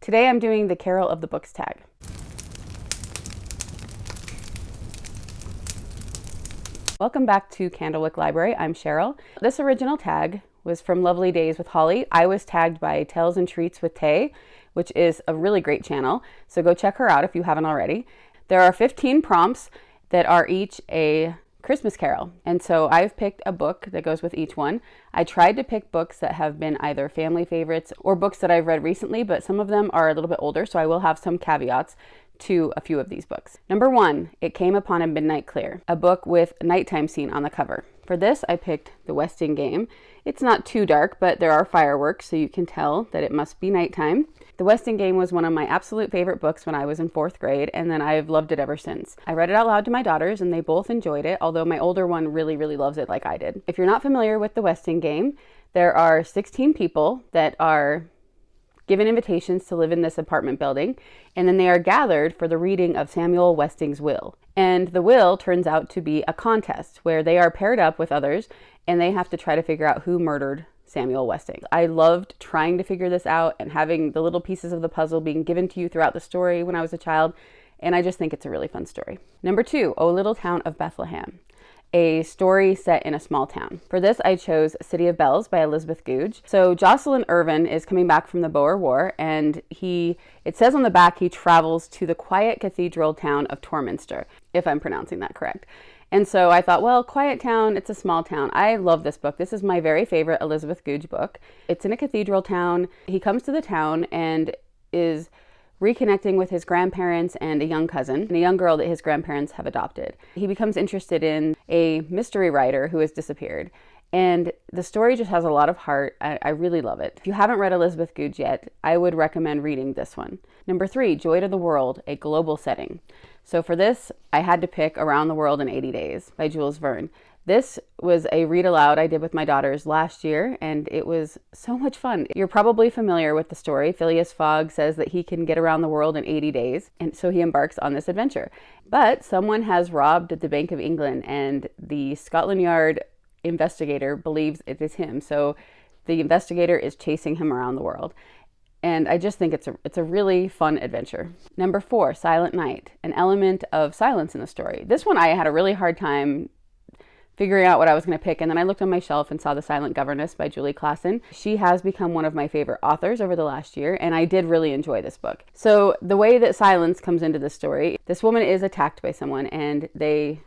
Today I'm doing the Carol of the Books tag. Welcome back to Candlewick Library. I'm Cheryl. This original tag was from Lovely Days with Holly. I was tagged by Tales and Treats with Tay, which is a really great channel, so go check her out if you haven't already. There are 15 prompts that are each a Christmas carol, and so I've picked a book that goes with each one. I tried to pick books that have been either family favorites or books that I've read recently, but some of them are a little bit older, so I will have some caveats to a few of these books. Number 1, It Came Upon a Midnight Clear, a book with a nighttime scene on the cover. For this, I picked The Westing Game. It's not too dark, but there are fireworks, so you can tell that it must be nighttime. The Westing Game was one of my absolute favorite books when I was in 4th grade, and then I've loved it ever since. I read it out loud to my daughters, and they both enjoyed it, although my older one really loves it like I did. If you're not familiar with The Westing Game, there are 16 people that are given invitations to live in this apartment building, and then they are gathered for the reading of Samuel Westing's will. And the will turns out to be a contest where they are paired up with others, and they have to try to figure out who murdered Samuel Westing. I loved trying to figure this out and having the little pieces of the puzzle being given to you throughout the story when I was a child, and I just think it's a really fun story. Number 2, O Little Town of Bethlehem, a story set in a small town. For this, I chose City of Bells by Elizabeth Goudge. So Jocelyn Irvin is coming back from the Boer War, and it says on the back he travels to the quiet cathedral town of Torminster, if I'm pronouncing that correct. And so I thought, well, quiet town, it's a small town. I love this book. This is my very favorite Elizabeth Goudge book. It's in a cathedral town. He comes to the town and is reconnecting with his grandparents and a young cousin, and a young girl that his grandparents have adopted. He becomes interested in a mystery writer who has disappeared. And the story just has a lot of heart. I really love it. If you haven't read Elizabeth Goudge yet, I would recommend reading this one. Number 3, Joy to the World, a global setting. So for this, I had to pick Around the World in 80 Days by Jules Verne. This was a read aloud I did with my daughters last year, and it was so much fun. You're probably familiar with the story. Phileas Fogg says that he can get around the world in 80 days, and so he embarks on this adventure. But someone has robbed the Bank of England, and the Scotland Yard investigator believes it is him. So the investigator is chasing him around the world. And I just think it's a really fun adventure. Number 4, Silent Night, an element of silence in the story. This one I had a really hard time figuring out what I was going to pick, and then I looked on my shelf and saw The Silent Governess by Julie Klassen. She has become one of my favorite authors over the last year, and I did really enjoy this book. So the way that silence comes into the story, this woman is attacked by someone, and they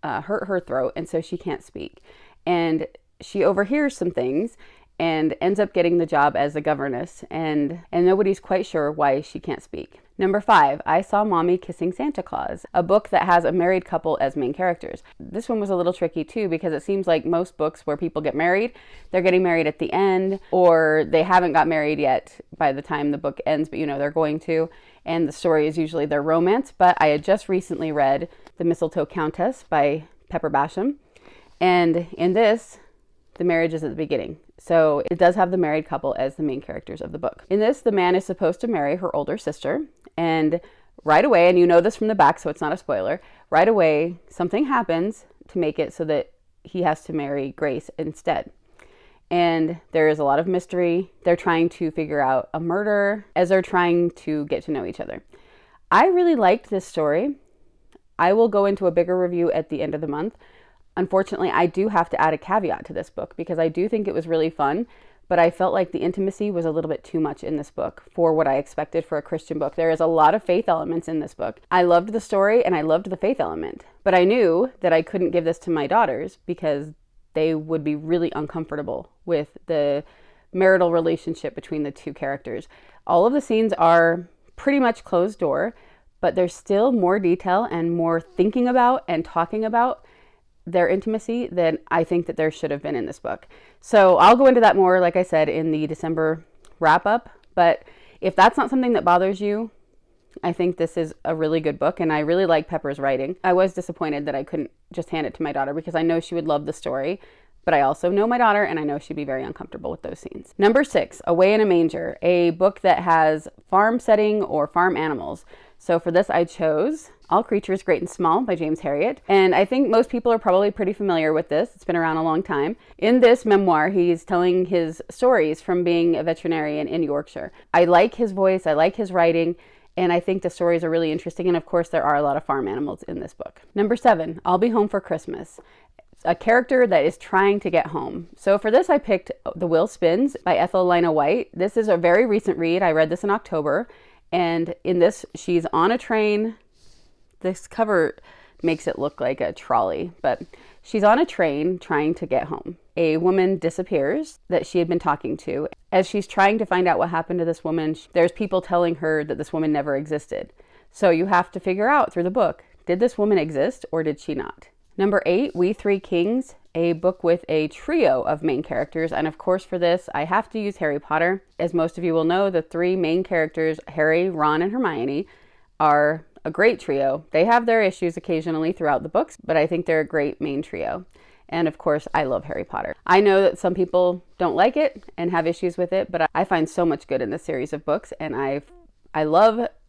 hurt her throat, and so she can't speak. And she overhears some things and ends up getting the job as a governess, and nobody's quite sure why she can't speak. Number 5, I Saw Mommy Kissing Santa Claus, a book that has a married couple as main characters. This one was a little tricky too, because it seems like most books where people get married, they're getting married at the end, or they haven't got married yet by the time the book ends, but they're going to, and the story is usually their romance. But I had just recently read The Mistletoe Countess by Pepper Basham, and in this, the marriage is at the beginning. So it does have the married couple as the main characters of the book. In this, the man is supposed to marry her older sister, and right away, and you know this from the back, so it's not a spoiler, right away, something happens to make it so that he has to marry Grace instead. And there is a lot of mystery. They're trying to figure out a murder as they're trying to get to know each other. I really liked this story. I will go into a bigger review at the end of the month. Unfortunately, I do have to add a caveat to this book because I do think it was really fun, but I felt like the intimacy was a little bit too much in this book for what I expected for a Christian book. There is a lot of faith elements in this book. I loved the story and I loved the faith element, but I knew that I couldn't give this to my daughters because they would be really uncomfortable with the marital relationship between the two characters. All of the scenes are pretty much closed door, but there's still more detail and more thinking about and talking about their intimacy than I think that there should have been in this book. So I'll go into that more, like I said, in the December wrap up. But if that's not something that bothers you, I think this is a really good book, and I really like Pepper's writing. I was disappointed that I couldn't just hand it to my daughter because I know she would love the story, but I also know my daughter and I know she'd be very uncomfortable with those scenes. Number 6, Away in a Manger, a book that has farm setting or farm animals. So for this, I chose All Creatures Great and Small by James Herriot. And I think most people are probably pretty familiar with this. It's been around a long time. In this memoir, he's telling his stories from being a veterinarian in Yorkshire. I like his voice. I like his writing. And I think the stories are really interesting. And of course, there are a lot of farm animals in this book. Number 7, I'll Be Home for Christmas. A character that is trying to get home. So for this, I picked The Wheel Spins by Ethel Lina White. This is a very recent read. I read this in October. And in this, she's on a train. This cover makes it look like a trolley, but she's on a train trying to get home. A woman disappears that she had been talking to. As she's trying to find out what happened to this woman, there's people telling her that this woman never existed. So you have to figure out through the book, did this woman exist or did she not? Number 8, We Three Kings, a book with a trio of main characters. And of course for this, I have to use Harry Potter. As most of you will know, the 3 main characters, Harry, Ron, and Hermione, are a great trio. They have their issues occasionally throughout the books, but I think they're a great main trio. And of course, I love Harry Potter. I know that some people don't like it and have issues with it, but I find so much good in this series of books, and I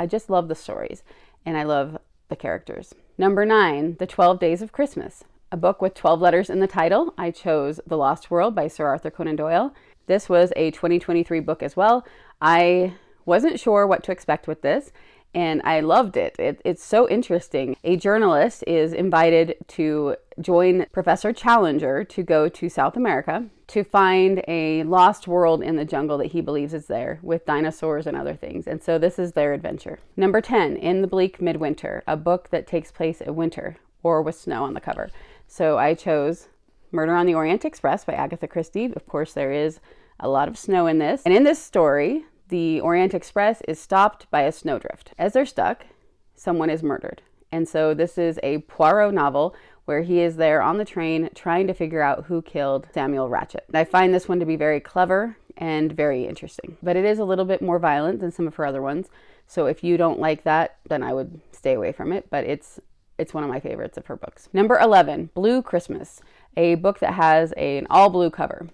just love the stories, and I love the characters. Number 9, The 12 Days of Christmas, a book with 12 letters in the title. I chose The Lost World by Sir Arthur Conan Doyle. This was a 2023 book as well. I wasn't sure what to expect with this, and I loved it. It's so interesting. A journalist is invited to join Professor Challenger to go to South America to find a lost world in the jungle that he believes is there with dinosaurs and other things. And so this is their adventure. Number 10, In the Bleak Midwinter, a book that takes place in winter or with snow on the cover. So I chose Murder on the Orient Express by Agatha Christie. Of course, there is a lot of snow in this. And in this story, the Orient Express is stopped by a snowdrift. As they're stuck, someone is murdered. And so this is a Poirot novel where he is there on the train trying to figure out who killed Samuel Ratchet. I find this one to be very clever and very interesting, but it is a little bit more violent than some of her other ones. So if you don't like that, then I would stay away from it, but it's one of my favorites of her books. Number 11, Blue Christmas, a book that has an all blue cover.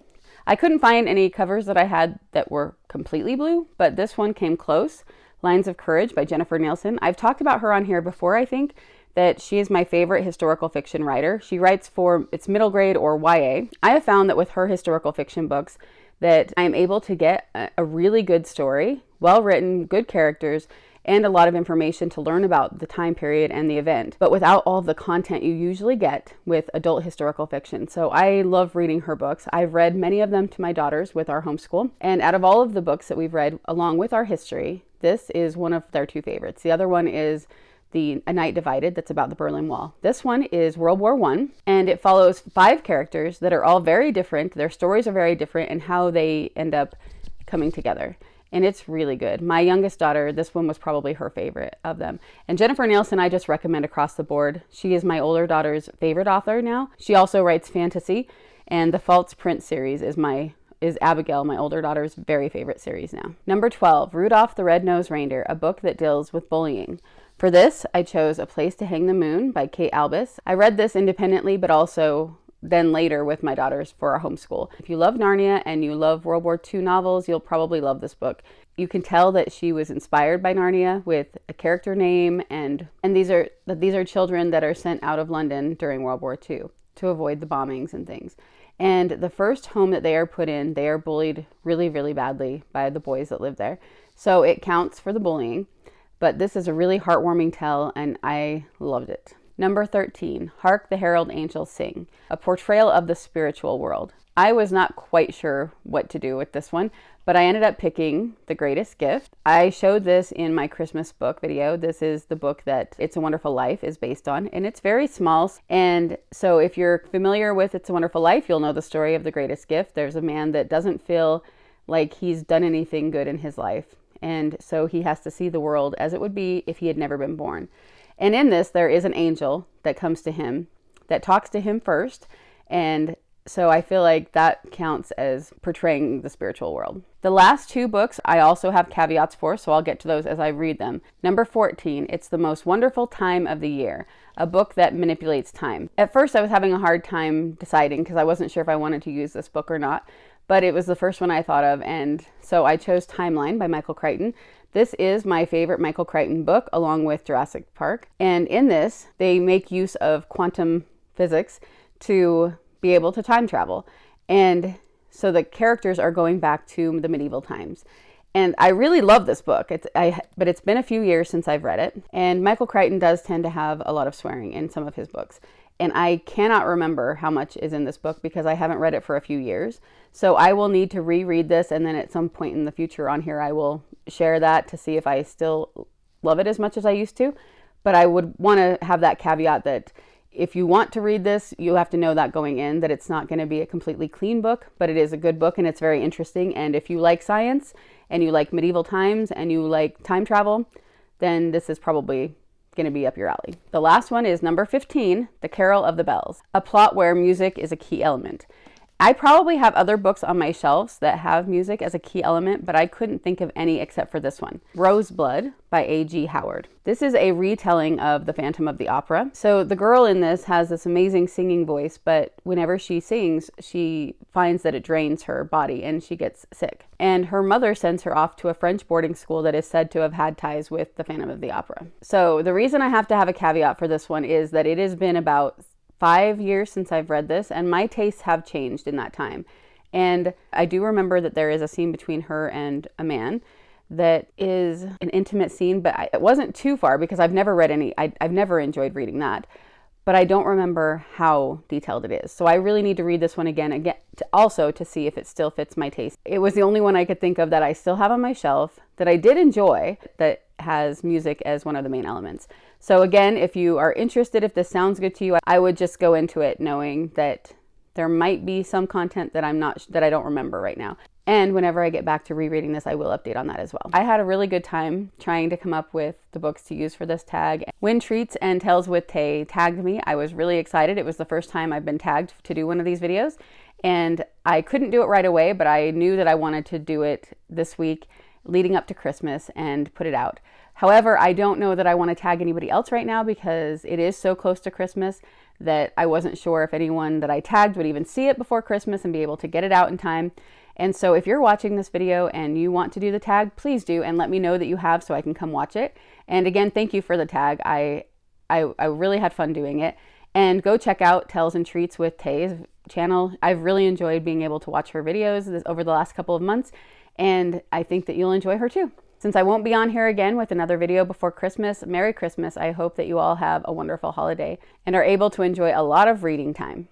I couldn't find any covers that I had that were completely blue, but this one came close. Lines of Courage by Jennifer Nielsen. I've talked about her on here before, I think, that she is my favorite historical fiction writer. She writes for it's middle grade or YA. I have found that with her historical fiction books that I'm able to get a really good story, well written, good characters, and a lot of information to learn about the time period and the event, but without all of the content you usually get with adult historical fiction. So I love reading her books. I've read many of them to my daughters with our homeschool. And out of all of the books that we've read along with our history, this is one of their 2 favorites. The other one is A Night Divided, that's about the Berlin Wall. This one is World War I, and it follows 5 characters that are all very different. Their stories are very different and how they end up coming together. And it's really good. My youngest daughter, this one was probably her favorite of them. And Jennifer Nielsen, I just recommend across the board. She is my older daughter's favorite author now. She also writes fantasy, and the False Prince series is Abigail, my older daughter's very favorite series now. Number 12, Rudolph the Red-Nosed Reindeer, a book that deals with bullying. For this, I chose A Place to Hang the Moon by Kate Albus. I read this independently, but also then later with my daughters for our homeschool. If you love Narnia and you love World War II novels, you'll probably love this book. You can tell that she was inspired by Narnia with a character name, and these are children that are sent out of London during World War II to avoid the bombings and things. And the first home that they are put in, they are bullied really, really badly by the boys that live there. So it counts for the bullying, but this is a really heartwarming tale, and I loved it. Number 13, Hark the Herald Angels Sing, a portrayal of the spiritual world. I was not quite sure what to do with this one, but I ended up picking The Greatest Gift. I showed this in my Christmas book video. This is the book that It's a Wonderful Life is based on, and it's very small. And so if you're familiar with It's a Wonderful Life, you'll know the story of The Greatest Gift. There's a man that doesn't feel like he's done anything good in his life, and so he has to see the world as it would be if he had never been born. And in this, there is an angel that comes to him, that talks to him first, and so I feel like that counts as portraying the spiritual world. The last 2 books I also have caveats for, so I'll get to those as I read them. Number 14, It's the Most Wonderful Time of the Year, a book that manipulates time. At first, I was having a hard time deciding because I wasn't sure if I wanted to use this book or not, but it was the first one I thought of, and so I chose Timeline by Michael Crichton. This is my favorite Michael Crichton book, along with Jurassic Park. And in this, they make use of quantum physics to be able to time travel. And so the characters are going back to the medieval times. And I really love this book, but it's been a few years since I've read it. And Michael Crichton does tend to have a lot of swearing in some of his books. And I cannot remember how much is in this book because I haven't read it for a few years. So I will need to reread this, and then at some point in the future on here, I will share that to see if I still love it as much as I used to. But I would want to have that caveat that if you want to read this, you have to know that going in, that it's not going to be a completely clean book, but it is a good book and it's very interesting. And if you like science and you like medieval times and you like time travel, then this is probably going to be up your alley. The last one is number 15, The Carol of the Bells, a plot where music is a key element. I probably have other books on my shelves that have music as a key element, but I couldn't think of any except for this one. Roseblood by A.G. Howard. This is a retelling of The Phantom of the Opera. So the girl in this has this amazing singing voice, but whenever she sings, she finds that it drains her body and she gets sick. And her mother sends her off to a French boarding school that is said to have had ties with The Phantom of the Opera. So the reason I have to have a caveat for this one is that it has been about 5 years since I've read this, and my tastes have changed in that time. And I do remember that there is a scene between her and a man that is an intimate scene, but it wasn't too far because I've never read any, I've never enjoyed reading that, but I don't remember how detailed it is. So I really need to read this one again also to see if it still fits my taste. It was the only one I could think of that I still have on my shelf that I did enjoy that has music as one of the main elements. So again, if you are interested, if this sounds good to you, I would just go into it knowing that there might be some content that I don't remember right now. And whenever I get back to rereading this, I will update on that as well. I had a really good time trying to come up with the books to use for this tag. When Treats and Tales with Tay tagged me, I was really excited. It was the first time I've been tagged to do one of these videos. And I couldn't do it right away, but I knew that I wanted to do it this week leading up to Christmas and put it out. However, I don't know that I want to tag anybody else right now because it is so close to Christmas that I wasn't sure if anyone that I tagged would even see it before Christmas and be able to get it out in time. And so if you're watching this video and you want to do the tag, please do, and let me know that you have so I can come watch it. And again, thank you for the tag. I really had fun doing it. And go check out Tales and Treats with Tay's channel. I've really enjoyed being able to watch her videos over the last couple of months, and I think that you'll enjoy her too. Since I won't be on here again with another video before Christmas, Merry Christmas. I hope that you all have a wonderful holiday and are able to enjoy a lot of reading time.